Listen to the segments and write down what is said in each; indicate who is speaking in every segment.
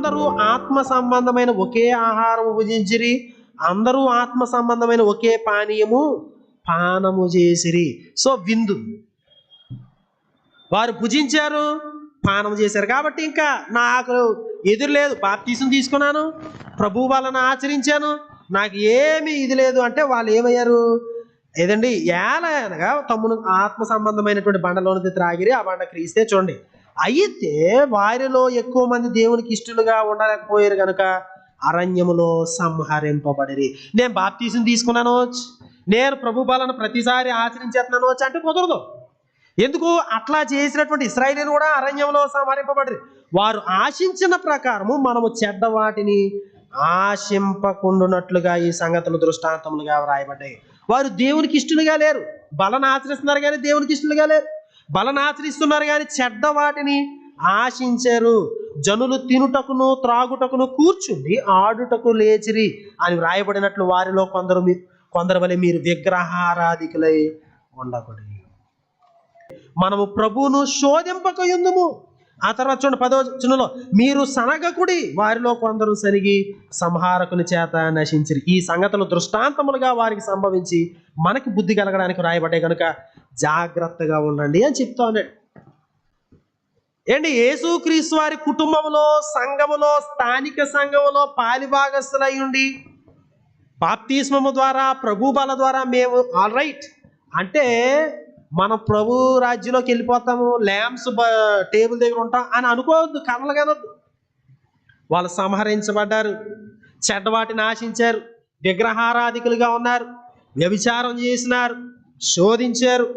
Speaker 1: అందరూ ఆత్మ సంబంధమైన ఒకే ఆహారము భుజించిరి, అందరూ ఆత్మ సంబంధమైన ఒకే పానీయము పానము చేసిరి. సో విందు వారు భుజించారు, పానం చేశారు. కాబట్టి ఇంకా నాకు ఎదురు లేదు, బాప్తీసం తీసుకున్నాను, ప్రభు వలన ఆచరించాను, నాకు ఏమీ ఇది లేదు అంటే వాళ్ళు ఏమయ్యారు? ఏదండి, ఏలనగా తమ్మును ఆత్మ సంబంధమైనటువంటి బండలోనిది త్రాగిరి, ఆ బండ క్రీస్తే. చూడండి, అయితే వారిలో ఎక్కువ మంది దేవునికి ఇష్టలుగా ఉండలేకపోయారు కనుక అరణ్యములో సంహరింపబడిరి. నేను బాప్తీసం తీసుకున్నాను, నేను ప్రభు బలను ప్రతిసారి ఆచరించేస్తున్నాను అంటే కుదరదు. ఎందుకు? అట్లా చేసినటువంటి ఇశ్రాయేలీయులు కూడా అరణ్యంలో సంహరింపబడిరి. వారు ఆశించిన ప్రకారము మనము చెడ్డ వాటిని ఆశింపకుండునట్లుగా ఈ సంగతులు దృష్టాంతములుగా వ్రాయబడ్డాయి. వారు దేవునికి ఇష్టలుగా లేరు, బలను ఆచరిస్తున్నారు కానీ దేవునికి ఇష్టలుగా లేరు. బలను ఆచరిస్తున్నారు కానీ చెడ్డ వాటిని ఆశించారు. జనులు తినుటకును త్రాగుటకును కూర్చుండి ఆడుటకు లేచిరి అని వ్రాయబడినట్లు వారిలో కొందరు వలె మీరు విగ్రహారాధికులై ఉండకూడదు. మనము ప్రభువును శోధింపకయుందుము. ఆ తర్వాత చూడండి 10వ వచనంలో, మీరు సనగకుడి, వారిలో కొందరు సరిగి సంహారకుని చేత నశించిరి. ఈ సంగతులు దృష్టాంతములుగా వారికి సంభవించి మనకి బుద్ధి కలగడానికి రాయబడ్డాయి కనుక జాగ్రత్తగా ఉండండి అని చెప్తా ఉన్నాడు. ఏంటి, యేసుక్రీస్తు వారి కుటుంబంలో, సంఘములో, స్థానిక సంఘములో పాలిభాగస్తులై ఉండి బాప్తిస్మము ద్వారా, ప్రభు బల ద్వారా మేము ఆల్ రైట్ అంటే మనం ప్రభు రాజ్యంలోకి వెళ్ళిపోతాము, ల్యాంప్స్ టేబుల్ దగ్గర ఉంటాం అని అనుకోవద్దు, కలలు కనొద్దు. వాళ్ళు సంహరించబడ్డారు, చెడ్డవాటిని ఆశించారు, విగ్రహారాధికులుగా ఉన్నారు, వ్యభిచారం చేసినారు, శోధించారు,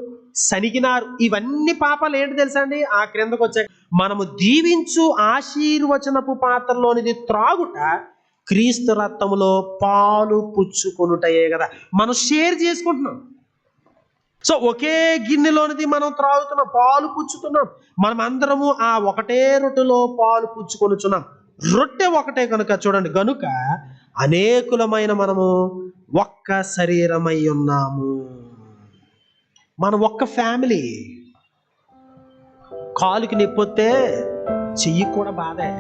Speaker 1: సనిగినారు. ఇవన్నీ పాపాలు ఏంటి తెలుసా అండి? ఆ క్రిందకు వచ్చాయి. మనము దీవించు ఆశీర్వచనపు పాత్రలోనిది త్రాగుట క్రీస్తు రక్తములో పాలు పుచ్చుకొనుటయే కదా. మనం షేర్ చేసుకుంటున్నాం. సో ఒకే గిన్నెలోనిది మనం త్రాగుతున్నాం, పాలు పుచ్చుతున్నాం. మనం అందరము ఆ ఒకటే రొట్టెలో పాలు పుచ్చుకొనుచున్నాం. రొట్టె ఒకటే కనుక చూడండి, గనుక అనేకులమైన మనము ఒక్క శరీరమై ఉన్నాము. మనం ఒక్క ఫ్యామిలీ. కాలుకి నొప్పి వస్తే చెయ్యి కూడా బాధే.